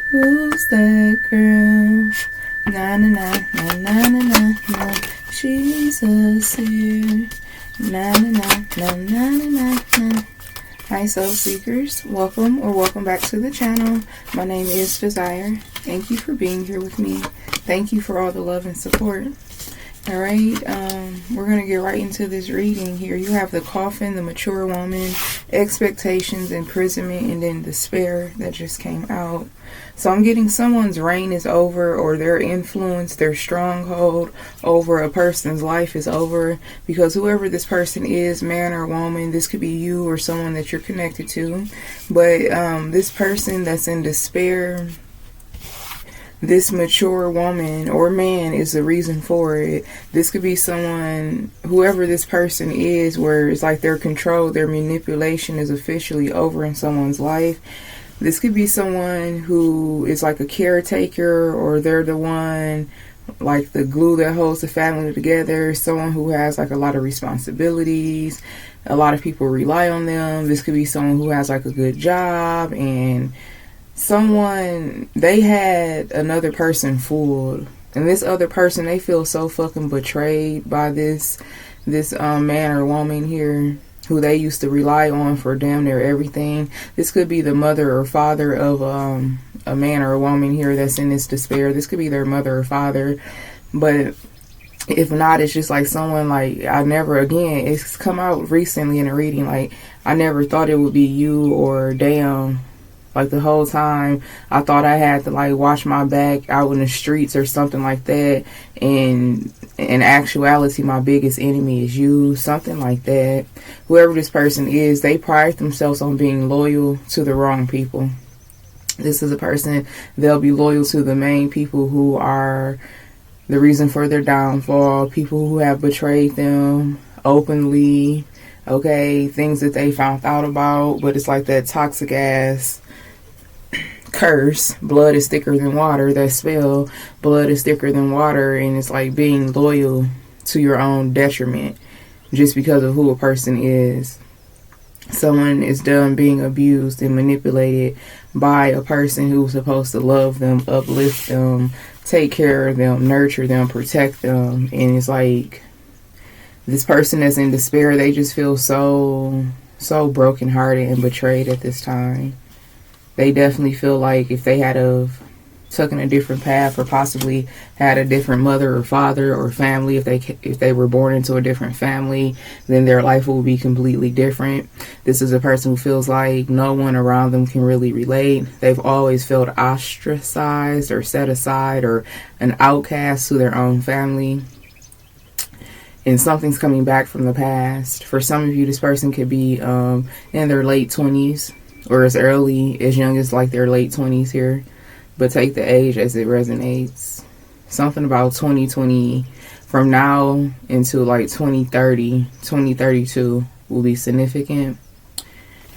Who's that girl? Na na na na na na na na. She's a seer. Na na na na na na na. Hi soul seekers, welcome back to the channel. My name is Desire. Thank you for being here with me. Thank you for all the love and support. Alright, we're going to get right into this reading here. You have the coffin, the mature woman, expectations, imprisonment, and then despair that just came out. So I'm getting someone's reign is over, or their influence, their stronghold over a person's life is over, because whoever this person is, man or woman, this could be you or someone that you're connected to. But this person that's in despair, this mature woman or man is the reason for it. This could be someone, whoever this person is, where it's like their control, their manipulation is officially over in someone's life. This could be someone who is like a caretaker, or they're the one, like the glue that holds the family together. Someone who has like a lot of responsibilities. A lot of people rely on them. This could be someone who has like a good job, and someone, they had another person fooled, and this other person, they feel so fucking betrayed by this man or woman here who they used to rely on for damn near everything. This could be the mother or father of a man or a woman here that's in this despair. This could be their mother or father, but if not, it's just like someone like, I never, again, it's come out recently in a reading, like, I never thought it would be you, or damn, like the whole time I thought I had to like watch my back out in the streets or something like that, and in actuality my biggest enemy is you, something like that. Whoever this person is, they pride themselves on being loyal to the wrong people. This is a person, they'll be loyal to the main people who are the reason for their downfall, people who have betrayed them openly, okay, things that they found out about. But it's like that toxic ass curse, blood is thicker than water, that spell, blood is thicker than water, and it's like being loyal to your own detriment just because of who a person is. Someone is done being abused and manipulated by a person who's supposed to love them, uplift them, take care of them, nurture them, protect them, and it's like this person that's in despair, they just feel so brokenhearted and betrayed at this time. They definitely feel like if they had have taken a different path, or possibly had a different mother or father or family, if they were born into a different family, then their life will be completely different. This is a person who feels like no one around them can really relate. They've always felt ostracized or set aside or an outcast to their own family. And something's coming back from the past. For some of you, this person could be in their late 20s, or as early, as young as like their late 20s here. But take the age as it resonates. Something about 2020, from now into like 2030, 2032 will be significant.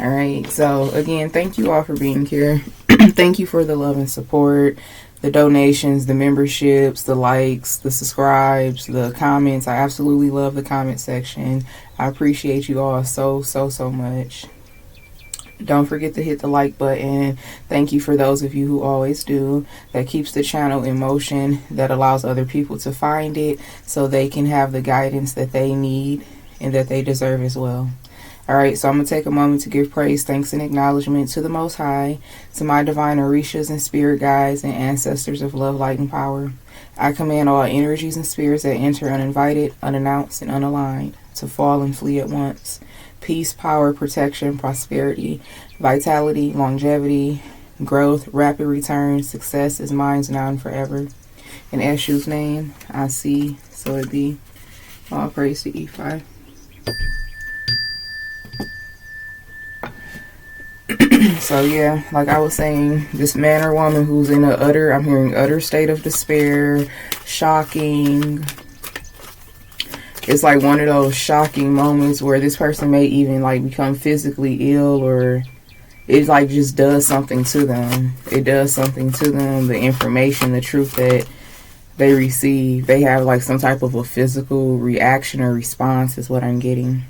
Alright, so again, thank you all for being here. Thank you for the love and support, the donations, the memberships, the likes, the subscribes, the comments. I absolutely love the comment section. I appreciate you all so much. Don't forget to hit the like button. Thank you for those of you who always do. That keeps the channel in motion. That allows other people to find it so they can have the guidance that they need and that they deserve as well. Alright, so I'm going to take a moment to give praise, thanks, and acknowledgement to the Most High, to my divine Orishas and spirit guides and ancestors of love, light, and power. I command all energies and spirits that enter uninvited, unannounced, and unaligned to fall and flee at once. Peace, power, protection, prosperity, vitality, longevity, growth, rapid return, success is mine now and forever. In Eshu's name, I see, so it be. All praise to E5. So yeah, like I was saying, this man or woman who's in I'm hearing utter state of despair, shocking. It's like one of those shocking moments where this person may even like become physically ill, or it like just does something to them. It does something to them. The information, the truth that they receive, they have like some type of a physical reaction or response is what I'm getting.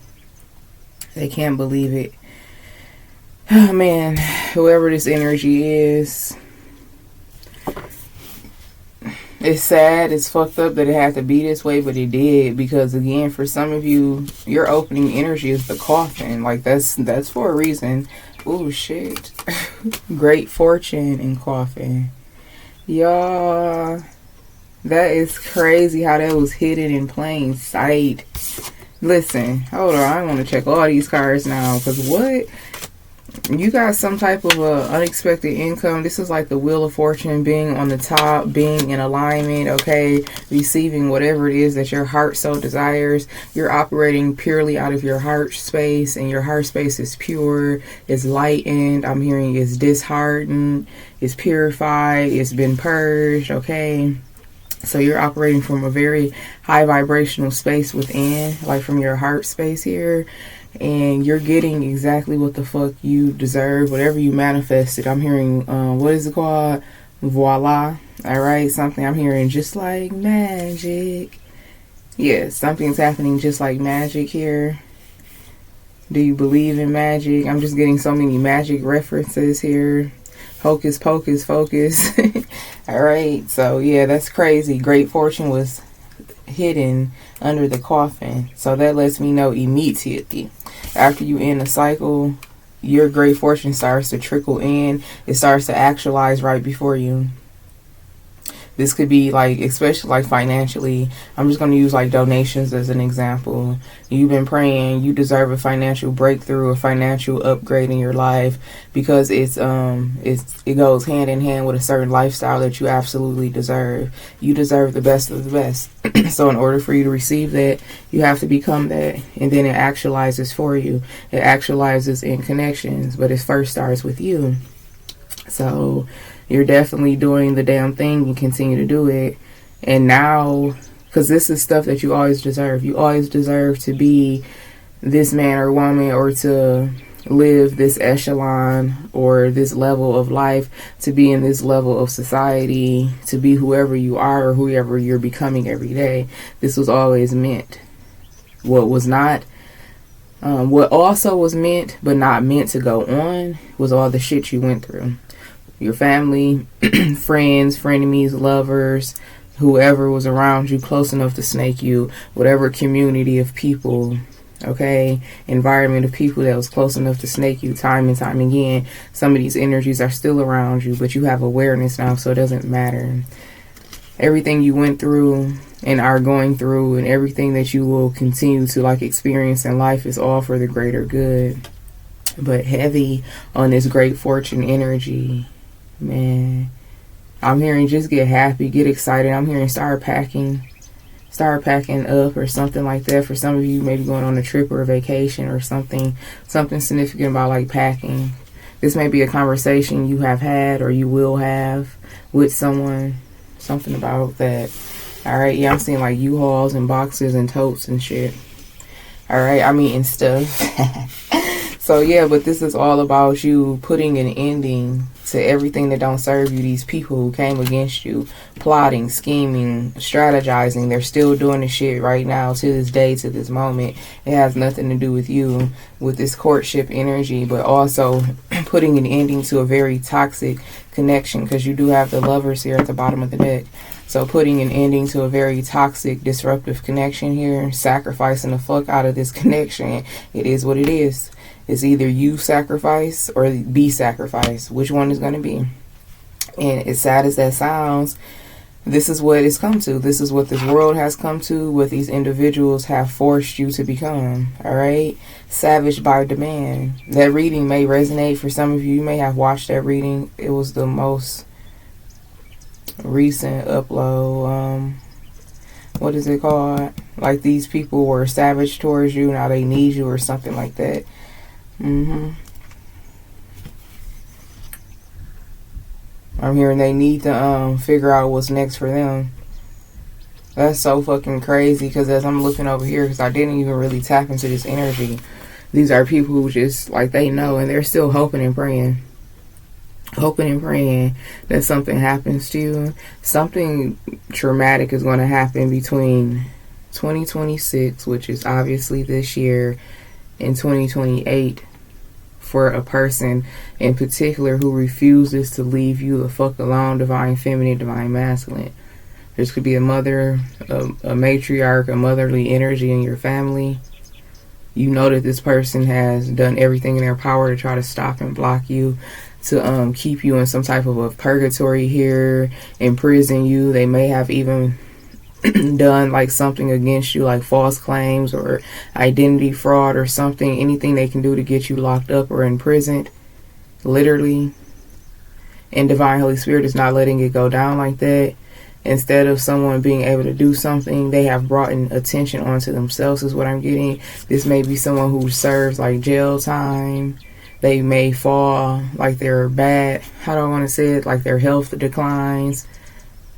They can't believe it. Oh man, whoever this energy is, It's sad, it's fucked up that it had to be this way, but it did, because again, for some of you, your opening energy is the coffin. Like, that's for a reason. Oh shit. Great fortune and coffin. Y'all, that is crazy how that was hidden in plain sight. Listen, hold on, I want to check all these cards now, because what? You got some type of unexpected income. This is like the Wheel of Fortune being on the top, being in alignment, okay? Receiving whatever it is that your heart so desires. You're operating purely out of your heart space, and your heart space is pure, is lightened. I'm hearing it's disheartened, it's purified, it's been purged, okay? So you're operating from a very high vibrational space within, like from your heart space here. And you're getting exactly what the fuck you deserve, whatever you manifested. I'm hearing, what is it called? Voila. Alright, something I'm hearing just like magic. Yeah, something's happening just like magic here. Do you believe in magic? I'm just getting so many magic references here. Hocus pocus focus. Alright, so yeah, that's crazy. Great fortune was hidden under the coffin. So that lets me know immediately, after you end the cycle, your great fortune starts to trickle in. It starts to actualize right before you. This could be like, especially like financially. I'm just going to use like donations as an example. You've been praying, you deserve a financial breakthrough, a financial upgrade in your life, because it goes hand in hand with a certain lifestyle that you absolutely deserve. You deserve the best of the best. So in order for you to receive that, you have to become that, and then it actualizes for you. It actualizes in connections, but it first starts with you. So you're definitely doing the damn thing and continue to do it. And now, because this is stuff that you always deserve. You always deserve to be this man or woman, or to live this echelon or this level of life, to be in this level of society, to be whoever you are or whoever you're becoming every day. This was always meant. What was not, what also was meant but not meant to go on was all the shit you went through. Your family, friends, frenemies, lovers, whoever was around you close enough to snake you, whatever community of people, okay, environment of people that was close enough to snake you time and time again. Some of these energies are still around you, but you have awareness now, so it doesn't matter. Everything you went through and are going through, and everything that you will continue to like experience in life, is all for the greater good. But heavy on this great fortune energy. Man, I'm hearing just get happy, get excited. I'm hearing start packing up or something like that. For some of you, maybe going on a trip or a vacation or something significant about like packing. This may be a conversation you have had or you will have with someone, something about that. Alright, yeah, I'm seeing like U-Hauls and boxes and totes and shit. Alright, I mean, and stuff. So yeah, but this is all about you putting an ending to everything that don't serve you. These people who came against you, plotting, scheming, strategizing, they're still doing the shit right now to this day, to this moment. It has nothing to do with you, with this courtship energy, but also putting an ending to a very toxic connection, because you do have the lovers here at the bottom of the deck. So putting an ending to a very toxic, disruptive connection here, sacrificing the fuck out of this connection. It is what it is. It's either you sacrifice or be sacrificed. Which one is going to be? And as sad as that sounds, this is what it's come to. This is what this world has come to, what these individuals have forced you to become. Alright? Savage by demand. That reading may resonate for some of you. You may have watched that reading. It was the most recent upload. What is it called? Like, these people were savage towards you, now they need you or something like that. I'm hearing they need to figure out what's next for them. That's so fucking crazy, because as I'm looking over here, because I didn't even really tap into this energy, these are people who just, like, they know, and they're still hoping and praying that something happens to you. Something traumatic is going to happen between 2026, which is obviously this year, and 2028, for a person in particular who refuses to leave you the fuck alone, divine feminine, divine masculine. This could be a mother, a matriarch, a motherly energy in your family. You know that this person has done everything in their power to try to stop and block you, to keep you in some type of a purgatory here, imprison you. They may have even done like something against you, like false claims or identity fraud or something. Anything they can do to get you locked up or imprisoned, literally. And Divine Holy Spirit is not letting it go down like that. Instead of someone being able to do something, they have brought in attention onto themselves, is what I'm getting. This may be someone who serves like jail time. They may fall like they're bad. How do I want to say it? Like their health declines.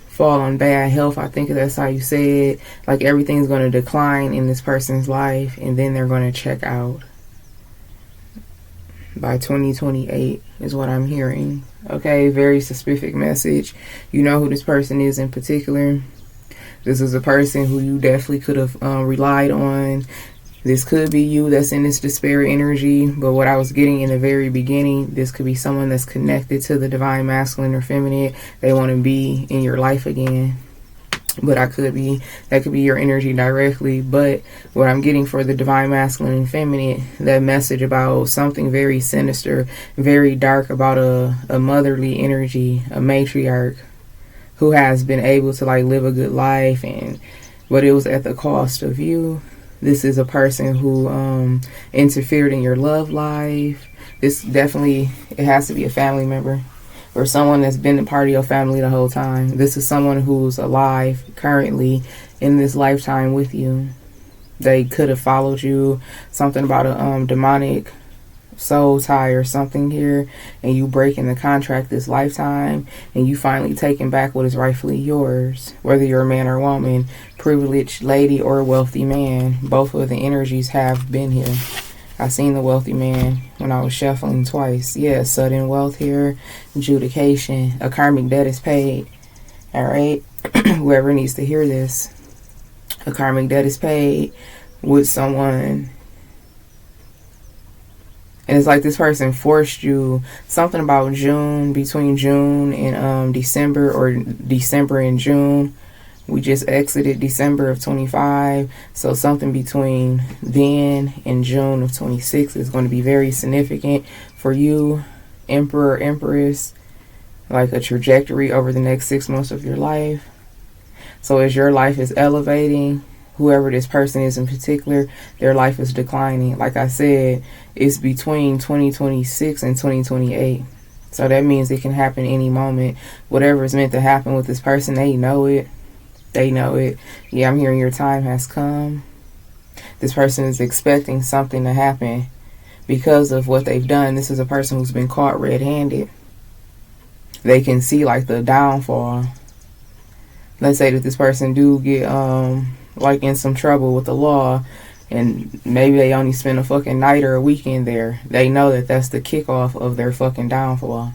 Fall on bad health. I think that's how you say it. Like everything's going to decline in this person's life, and then they're going to check out by 2028 is what I'm hearing. Okay, very specific message. You know who this person is in particular. This is a person who you definitely could have relied on. This could be you that's in this despair energy, but what I was getting in the very beginning, this could be someone that's connected to the divine masculine or feminine. They want to be in your life again. But that could be your energy directly. But what I'm getting for the divine masculine and feminine, that message about something very sinister, very dark, about a motherly energy, a matriarch who has been able to like live a good life, but it was at the cost of you. This is a person who interfered in your love life. This definitely, it has to be a family member or someone that's been a part of your family the whole time. This is someone who's alive currently in this lifetime with you. They could have followed you. Something about a demonic soul tie or something here, and you breaking the contract this lifetime, and you finally taking back what is rightfully yours. Whether you're a man or woman, privileged lady or a wealthy man, both of the energies have been here. I seen the wealthy man when I was shuffling twice. Yeah, sudden wealth here, adjudication, a karmic debt is paid. All right, whoever needs to hear this, a karmic debt is paid with someone. And it's like this person forced you something about June, between June and December, or December and June. We just exited December of 25, so something between then and June of 26 is going to be very significant for you, Emperor, Empress, like a trajectory over the next 6 months of your life. So as your life is elevating, whoever this person is in particular, their life is declining. Like I said, it's between 2026 and 2028. So that means it can happen any moment. Whatever is meant to happen with this person, they know it. They know it. Yeah, I'm hearing your time has come. This person is expecting something to happen because of what they've done. This is a person who's been caught red-handed. They can see like the downfall. Let's say that this person do get like in some trouble with the law, and maybe they only spend a fucking night or a weekend there. They know that that's the kickoff of their fucking downfall.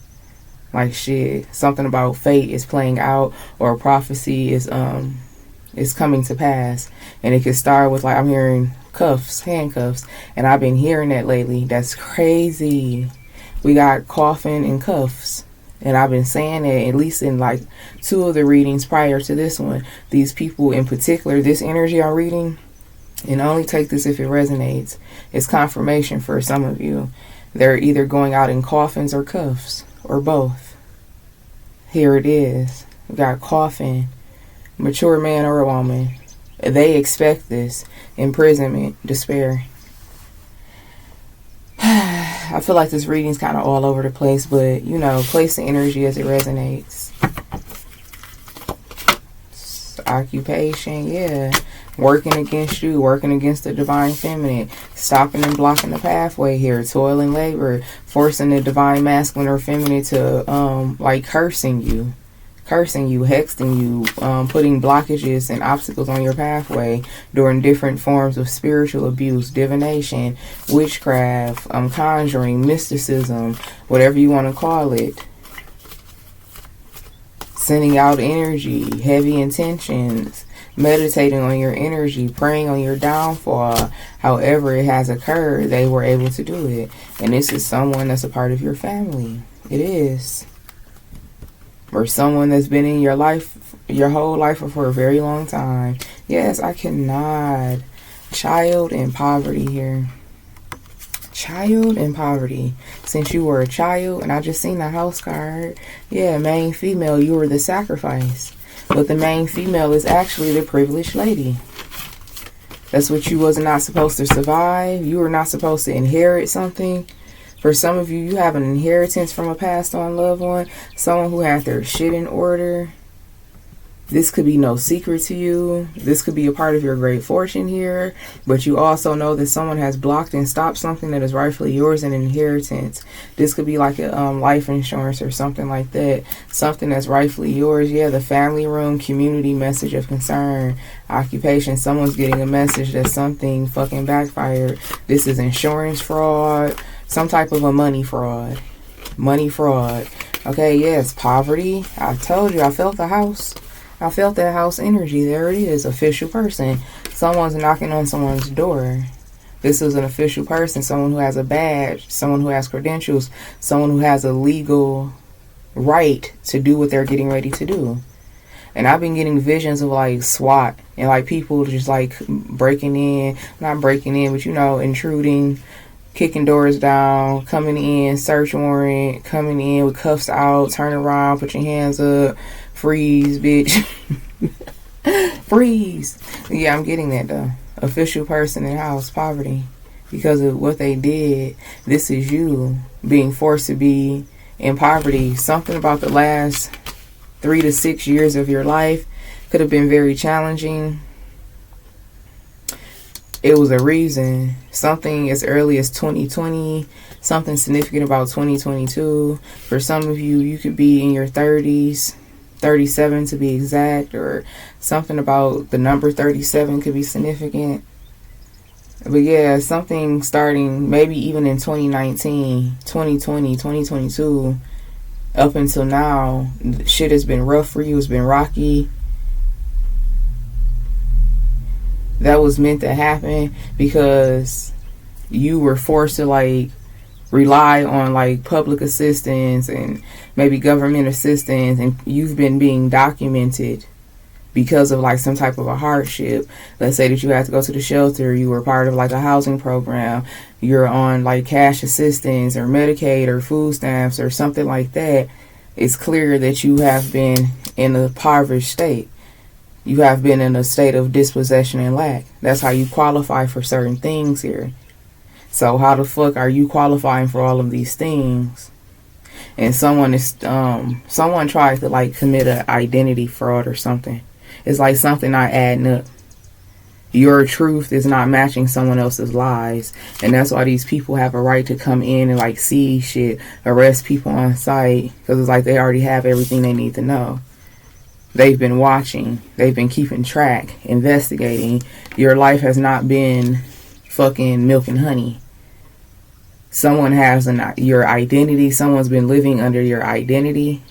Like shit, something about fate is playing out, or a prophecy is coming to pass. And it could start with, like, I'm hearing cuffs, handcuffs, and I've been hearing that lately. That's crazy. We got coffin and cuffs, and I've been saying that at least in like 2 of the readings prior to this one. These people in particular, this energy I'm reading, and only take this if it resonates, it's confirmation for some of you. They're either going out in coffins or cuffs, or both. Here it is. We got coffin, mature man or a woman. They expect this. Imprisonment, despair. I feel like this reading's kind of all over the place, but, you know, place the energy as it resonates. Occupation, yeah. Working against you, working against the divine feminine, stopping and blocking the pathway here, toil and labor, forcing the divine masculine or feminine to, like cursing you, hexing you, putting blockages and obstacles on your pathway, during different forms of spiritual abuse, divination, witchcraft, conjuring, mysticism, whatever you want to call it. Sending out energy, heavy intentions, meditating on your energy, praying on your downfall. However it has occurred, they were able to do it. And this is someone that's a part of your family. It is. Or someone that's been in your life your whole life or for a very long time. Yes, I cannot. Child in poverty here. Child in poverty. Since you were a child, and I just seen the house card. Yeah, main female, you were the sacrifice. But the main female is actually the privileged lady. That's what you was not supposed to survive. You were not supposed to inherit something. For some of you, you have an inheritance from a passed on loved one. Someone who had their shit in order. This could be no secret to you. This could be a part of your great fortune here. But you also know that someone has blocked and stopped something that is rightfully yours, an inheritance. This could be like a life insurance or something like that. Something that's rightfully yours. Yeah, the family room, community message of concern, occupation. Someone's getting a message that something fucking backfired. This is insurance fraud. Some type of a money fraud. Money fraud. Okay, yes, poverty. I told you, I felt the house. I felt that house energy. There it is. Official person. Someone's knocking on someone's door. This is an official person. Someone who has a badge. Someone who has credentials. Someone who has a legal right to do what they're getting ready to do. And I've been getting visions of like SWAT. And like people just like breaking in. Not breaking in, but you know, intruding. Kicking doors down. Coming in. Search warrant. Coming in with cuffs out. Turn around. Put your hands up. Freeze, bitch. Freeze. Yeah, I'm getting that though. Official person in house, poverty. Because of what they did. This is you being forced to be in poverty. Something about the last 3 to 6 years of your life could have been very challenging. It was a reason. Something as early as 2020. Something significant about 2022. For some of you, you could be in your 30s. 37 to be exact, or something about the number 37 could be significant. But yeah, something starting maybe even in 2019, 2020, 2022, up until now, shit has been rough for you. It's been rocky. That was meant to happen because you were forced to like rely on like public assistance and maybe government assistance, and you've been being documented because of like some type of a hardship. Let's say that you had to go to the shelter, you were part of like a housing program, you're on like cash assistance or Medicaid or food stamps or something like that. It's clear that you have been in a impoverished state. You have been in a state of dispossession and lack. That's how you qualify for certain things here. So how the fuck are you qualifying for all of these things? And someone tried to like commit an identity fraud or something. It's like something not adding up. Your truth is not matching someone else's lies. And that's why these people have a right to come in and like see shit, arrest people on site, because it's like they already have everything they need to know. They've been watching. They've been keeping track, investigating. Your life has not been fucking milk and honey. Someone has your identity. Someone's been living under your identity,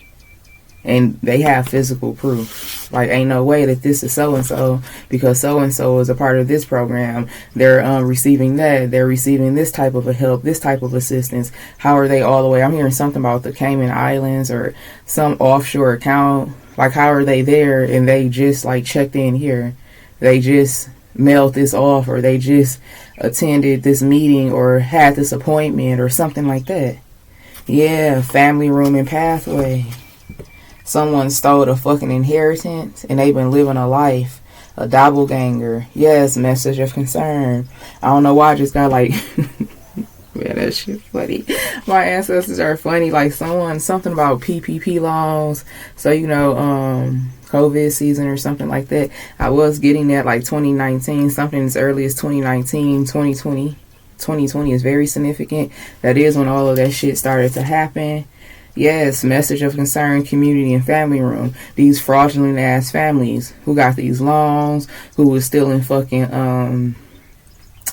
and they have physical proof. Like, ain't no way that this is so-and-so, because so-and-so is a part of this program. They're receiving that. They're receiving this type of a help, this type of assistance. How are they all the way? I'm hearing something about the Cayman Islands or some offshore account. Like, how are they there and they just, like, checked in here? They just mailed this off, or they just attended this meeting or had this appointment or something like that. Yeah, family room and pathway. Someone stole a fucking inheritance and they've been living a life. A doppelganger. Yes, message of concern. I don't know why I just got like... Man, that shit funny. My ancestors are funny. Like something about PPP loans. So, you know, COVID season or something like that. I was getting that like 2019, something as early as 2019, 2020. 2020 is very significant. That is when all of that shit started to happen. Yes, message of concern, community and family room. These fraudulent ass families who got these loans, who was stealing fucking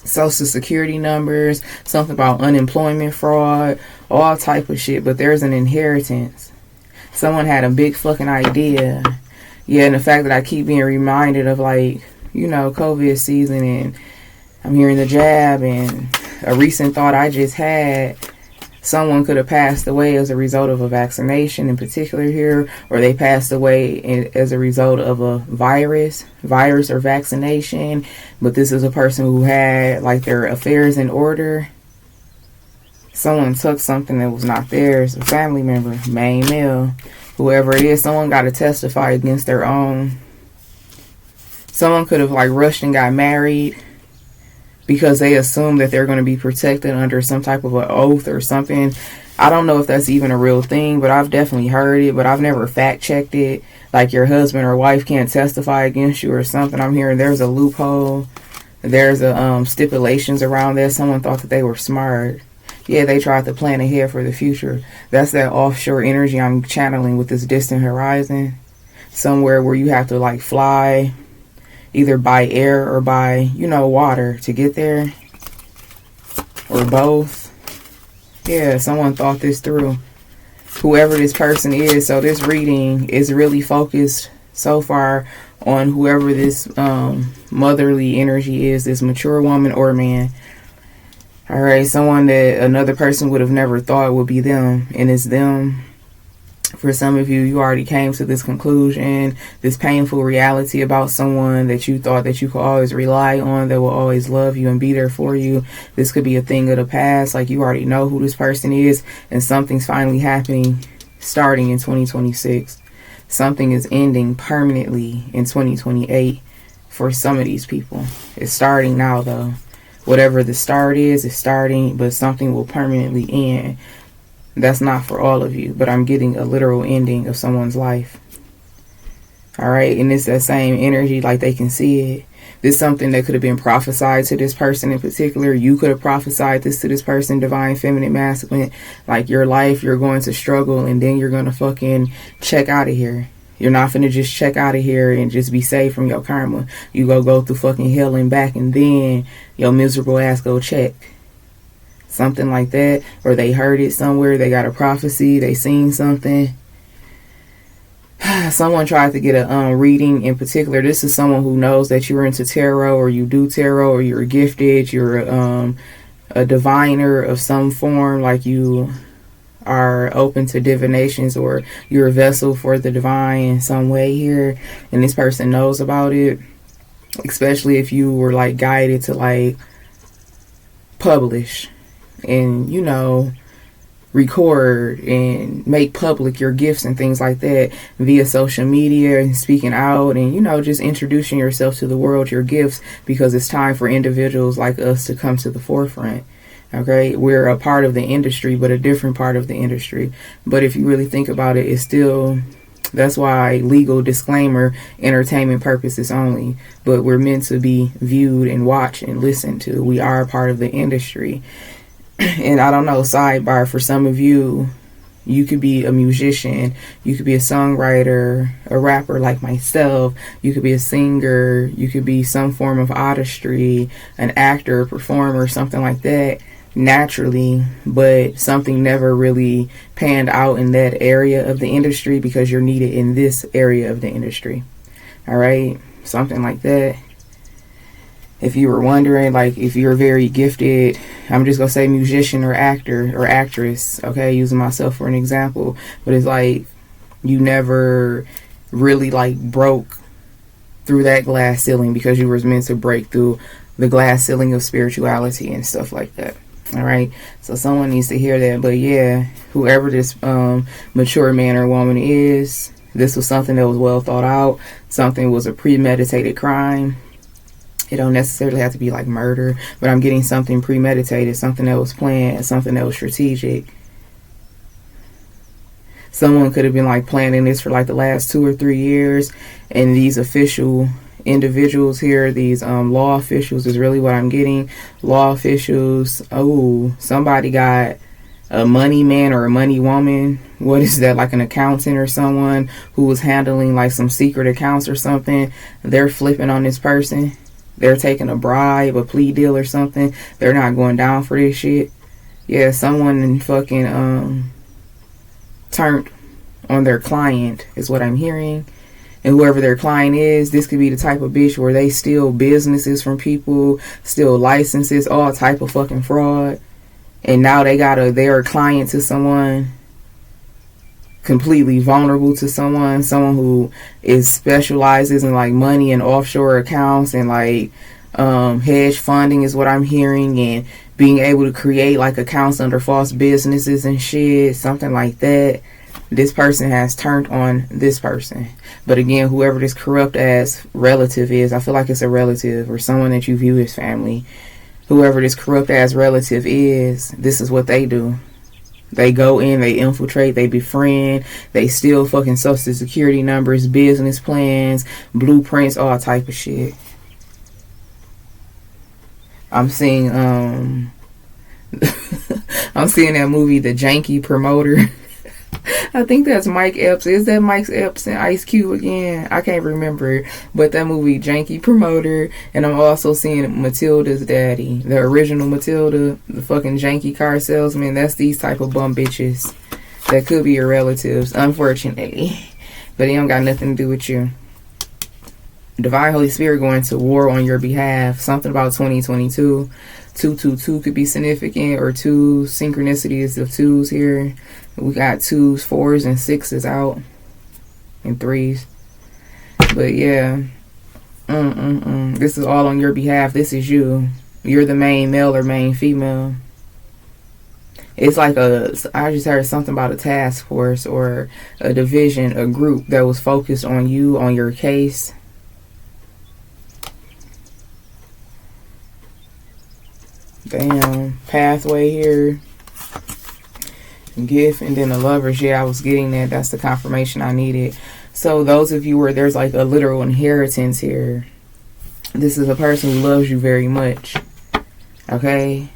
social security numbers, something about unemployment fraud, all type of shit. But there's an inheritance. Someone had a big fucking idea. Yeah, and the fact that I keep being reminded of, like, you know, COVID season, and I'm hearing the jab, and a recent thought I just had, Someone could have passed away as a result of a vaccination in particular here, or they passed away as a result of a virus or vaccination. But this is a person who had like their affairs in order. Someone took something that was not theirs, a family member, main male, whoever it is. Someone got to testify against their own. Someone could have like rushed and got married because they assume that they're going to be protected under some type of an oath or something. I don't know if that's even a real thing, but I've definitely heard it, but I've never fact checked it. Like your husband or wife can't testify against you or something. I'm hearing there's a loophole. There's a stipulations around that. Someone thought that they were smart. Yeah, they tried to plan ahead for the future. That's that offshore energy I'm channeling with this distant horizon. Somewhere where you have to like fly either by air or by, you know, water to get there, or both. Yeah, someone thought this through. Whoever this person is. So this reading is really focused so far on whoever this motherly energy is, this mature woman or man. All right, someone that another person would have never thought would be them, and it's them. For some of you, you already came to this conclusion, this painful reality about someone that you thought that you could always rely on, that will always love you and be there for you. This could be a thing of the past, like you already know who this person is, and something's finally happening starting in 2026. Something is ending permanently in 2028 for some of these people. It's starting now, though. Whatever the start is, it's starting, but something will permanently end. That's not for all of you, but I'm getting a literal ending of someone's life. All right, and it's that same energy, like they can see it. This is something that could have been prophesied to this person in particular. You could have prophesied this to this person, divine, feminine, masculine. Like your life, you're going to struggle, and then you're going to fucking check out of here. You're not finna just check out of here and just be saved from your karma. You go through fucking hell and back, and then your miserable ass go check. Something like that. Or they heard it somewhere. They got a prophecy. They seen something. Someone tried to get a reading in particular. This is someone who knows that you're into tarot, or you do tarot, or you're gifted. You're a diviner of some form. Like you are open to divinations, or you're a vessel for the divine in some way here. And this person knows about it. Especially if you were like guided to like publish and, you know, record and make public your gifts and things like that via social media, and speaking out, and, you know, just introducing yourself to the world, your gifts, because it's time for individuals like us to come to the forefront. Okay, we're a part of the industry, but a different part of the industry. But if you really think about it, it's still, that's why legal disclaimer, entertainment purposes only, but we're meant to be viewed and watched and listened to. We are a part of the industry. And I don't know, sidebar, for some of you, you could be a musician, you could be a songwriter, a rapper like myself, you could be a singer, you could be some form of artistry, an actor, a performer, something like that, naturally, but something never really panned out in that area of the industry because you're needed in this area of the industry. All right, something like that. If you were wondering, like, if you're very gifted, I'm just gonna say musician or actor or actress, okay, using myself for an example, but it's like you never really like broke through that glass ceiling because you were meant to break through the glass ceiling of spirituality and stuff like that. All right, so someone needs to hear that. But yeah, whoever this mature man or woman is, this was something that was well thought out. Something was a premeditated crime. It don't necessarily have to be like murder, but I'm getting something premeditated, something that was planned, something that was strategic. Someone could have been like planning this for like the last 2 or 3 years, and these official individuals here, these law officials is really what I'm getting. Law officials. Oh, somebody got a money man or a money woman. What is that, like an accountant or someone who was handling like some secret accounts or something? They're flipping on this person. They're taking a bribe, a plea deal or something. They're not going down for this shit. Yeah, someone fucking turned on their client is what I'm hearing. And whoever their client is, this could be the type of bitch where they steal businesses from people, steal licenses, all type of fucking fraud. and now they're a client to someone, completely vulnerable to someone who specializes in like money and offshore accounts and like hedge funding is what I'm hearing, and being able to create like accounts under false businesses and shit, something like that. This person has turned on this person. But again, whoever this corrupt ass relative is, I feel like it's a relative or someone that you view as family. Whoever this corrupt ass relative is, this is what they do. They go in, they infiltrate, they befriend, they steal fucking social security numbers, business plans, blueprints, all type of shit. I'm seeing I'm seeing that movie, The Janky Promoter. I think that's Mike Epps. Is that Mike Epps and Ice Cube again? I can't remember. But that movie, Janky Promoter. And I'm also seeing Matilda's daddy. The original Matilda, the fucking janky car salesman. That's these type of bum bitches. That could be your relatives, unfortunately. But they don't got nothing to do with you. Divine Holy Spirit going to war on your behalf. Something about 2022. 222 could be significant, or two synchronicities of twos here. We got 2s, 4s, and 6s out, and 3s. But yeah, this is all on your behalf. This is you. You're the main male or main female. It's like I just heard something about a task force or a division, a group that was focused on you, on your case. Damn, pathway here. Gift, and then the lovers. Yeah, I was getting that. That's the confirmation I needed. So those of you where there's like a literal inheritance here, this is a person who loves you very much. Okay?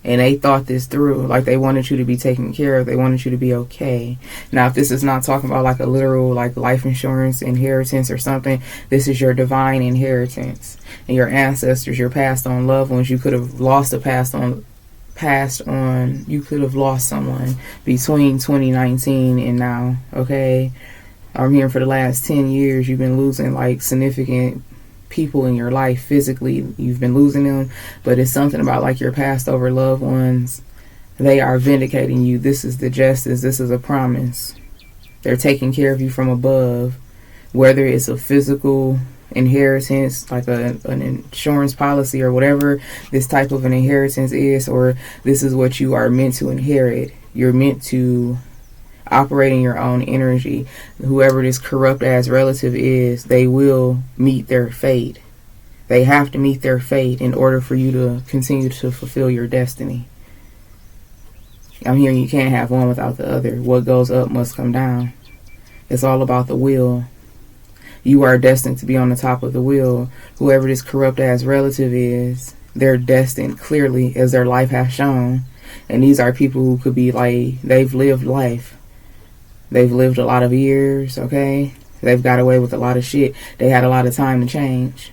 And they thought this through. Like they wanted you to be taken care of. They wanted you to be okay. Now, if this is not talking about like a literal like life insurance inheritance or something, this is your divine inheritance. And your ancestors, your passed on loved ones, you could have lost a passed on, you could have lost someone between 2019 and now. Okay? I'm hearing for the last 10 years you've been losing like significant people in your life physically. You've been losing them, but it's something about like your passed over loved ones. They are vindicating you. This is the justice. This is a promise. They're taking care of you from above, whether it's a physical inheritance like an insurance policy or whatever this type of an inheritance is, or this is what you are meant to inherit. You're meant to operate in your own energy. Whoever this corrupt ass relative is, they will meet their fate. They have to meet their fate in order for you to continue to fulfill your destiny. I'm hearing you can't have one without the other. What goes up must come down. It's all about the will. You are destined to be on the top of the wheel. Whoever this corrupt ass relative is, they're destined clearly, as their life has shown. And these are people who could be like, they've lived life. They've lived a lot of years, okay? They've got away with a lot of shit. They had a lot of time to change.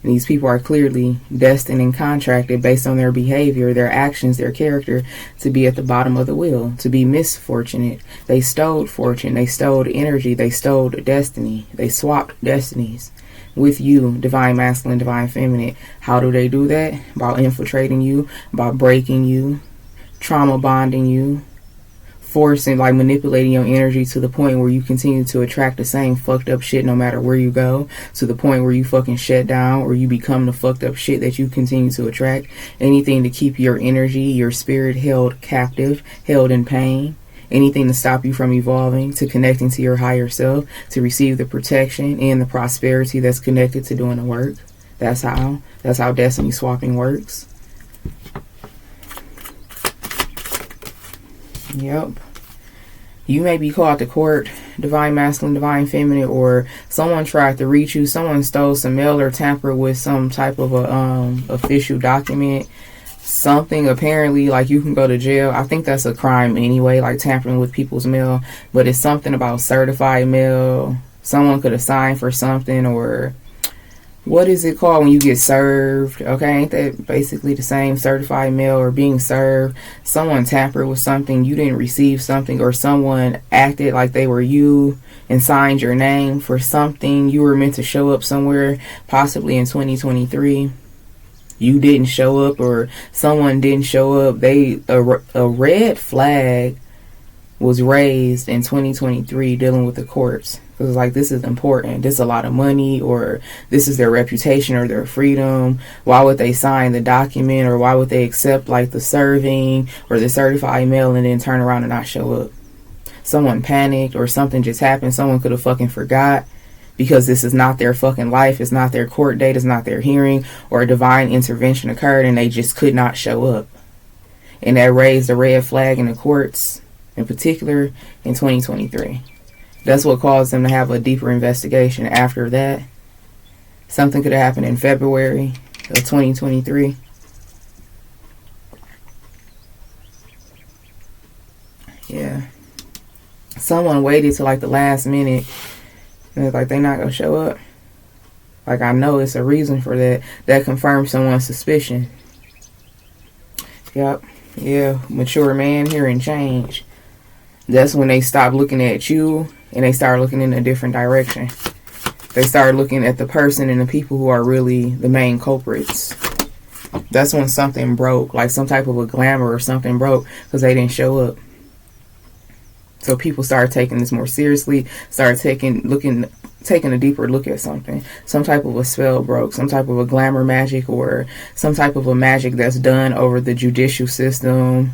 And these people are clearly destined and contracted based on their behavior, their actions, their character, to be at the bottom of the wheel, to be misfortunate. They stole fortune. They stole energy. They stole destiny. They swapped destinies with you, divine masculine, divine feminine. How do they do that? By infiltrating you, by breaking you, trauma bonding you, forcing, like manipulating your energy to the point where you continue to attract the same fucked up shit no matter where you go, to the point where you fucking shut down or you become the fucked up shit that you continue to attract. Anything to keep your energy, your spirit held captive, held in pain. Anything to stop you from evolving, to connecting to your higher self, to receive the protection and the prosperity that's connected to doing the work. That's how destiny swapping works. Yep. You may be called to court, divine masculine, divine feminine, or someone tried to reach you. Someone stole some mail or tampered with some type of a official document. Something apparently, like you can go to jail. I think that's a crime anyway, like tampering with people's mail. But it's something about certified mail. Someone could have signed for something, or what is it called when you get served? Okay, ain't that basically the same? Certified mail or being served. Someone tampered with something, you didn't receive something, or someone acted like they were you and signed your name for something. You were meant to show up somewhere, possibly in 2023. you didn't show up or someone didn't show up, a red flag was raised in 2023 dealing with the courts. It was like, this is important, this is a lot of money, or this is their reputation or their freedom. Why would they sign the document, or why would they accept like the serving or the certified mail and then turn around and not show up? Someone panicked or something just happened. Someone could have fucking forgot, because this is not their fucking life, it's not their court date, it's not their hearing, or a divine intervention occurred and they just could not show up. And that raised a red flag in the courts, in particular in 2023. That's what caused them to have a deeper investigation after that. Something could have happened in February of 2023. Yeah. Someone waited till like the last minute and it's like, they not gonna show up. Like, I know it's a reason for that. That confirms someone's suspicion. Yep. Yeah. Mature man hearing change. That's when they stop looking at you and they start looking in a different direction. They start looking at the person and the people who are really the main culprits. That's when something broke, like some type of a glamour or something broke because they didn't show up. So people started taking this more seriously, started taking a deeper look at something. Some type of a spell broke, some type of a glamour magic, or some type of a magic that's done over the judicial system,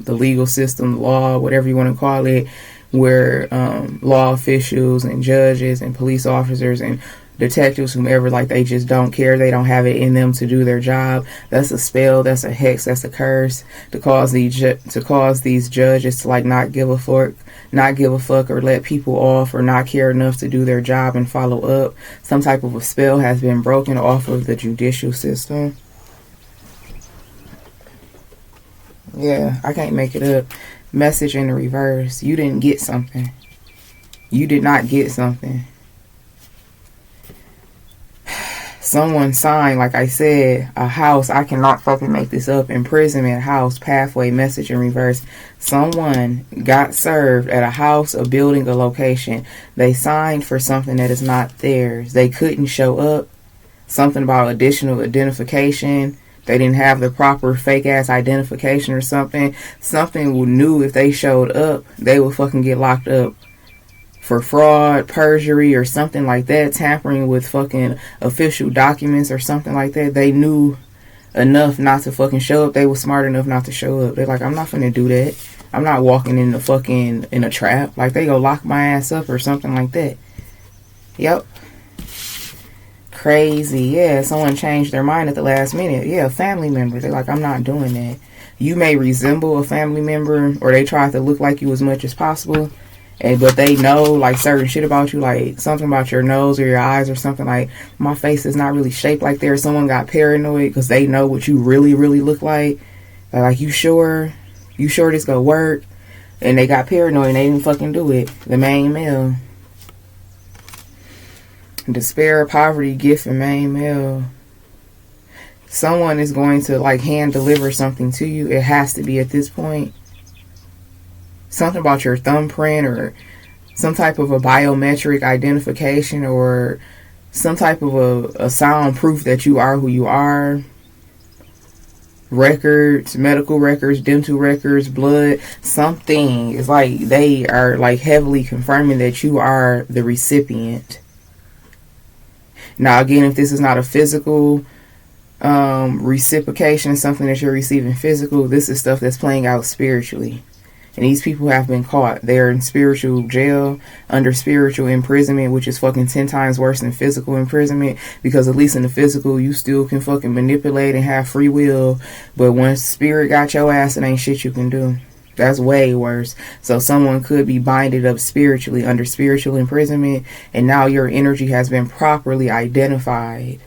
the legal system, the law, whatever you want to call it, where law officials and judges and police officers and detectives, whomever, like, they just don't care. They don't have it in them to do their job. That's a spell, that's a hex, that's a curse to cause these judges to like not give a fuck or let people off or not care enough to do their job and follow up. Some type of a spell has been broken off of the judicial system. Yeah, I can't make it up. Message in the reverse. You didn't get something. You did not get something. Someone signed, like I said, a house. I cannot fucking make this up. Imprisonment, house, pathway, message in reverse. Someone got served at a house, a building, a location. They signed for something that is not theirs. They couldn't show up. Something about additional identification. They didn't have the proper fake ass identification or something. Something knew if they showed up, they would fucking get locked up for fraud, perjury, or something like that, tampering with fucking official documents or something like that. They knew enough not to fucking show up. They were smart enough not to show up. They're like, I'm not finna do that. I'm not walking in a trap. Like, they go lock my ass up or something like that. Yep. Crazy. Yeah, someone changed their mind at the last minute. Yeah, a family member. They're like, I'm not doing that. You may resemble a family member, or they try to look like you as much as possible, but they know like certain shit about you, like something about your nose or your eyes or something. Like, my face is not really shaped like theirs. Someone got paranoid because they know what you really, really look like. They're like, you sure this gonna work? And they got paranoid and they didn't fucking do it. The main male. Despair, poverty, gift, and main male. Someone is going to like hand deliver something to you. It has to be at this point. Something about your thumbprint or some type of a biometric identification or some type of a sound proof that you are who you are. Records, medical records, dental records, blood, something. It's like they are like heavily confirming that you are the recipient. Now again, if this is not a physical reciprocation, something that you're receiving physical, this is stuff that's playing out spiritually. And these people have been caught. They're in spiritual jail, under spiritual imprisonment, which is fucking 10 times worse than physical imprisonment. Because at least in the physical, you still can fucking manipulate and have free will. But once spirit got your ass, it ain't shit you can do. That's way worse. So someone could be binded up spiritually under spiritual imprisonment. And now your energy has been properly identified.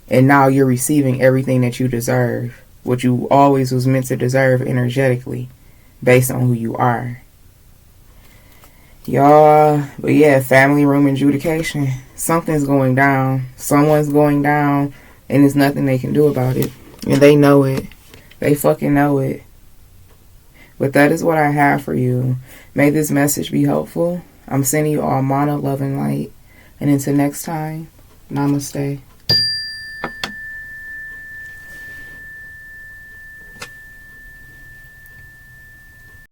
And now you're receiving everything that you deserve. What you always was meant to deserve energetically. Based on who you are. Y'all, but yeah, family room adjudication. Something's going down. Someone's going down. And there's nothing they can do about it. And they know it. They fucking know it. But that is what I have for you. May this message be helpful. I'm sending you all mana, love, and light. And until next time, namaste.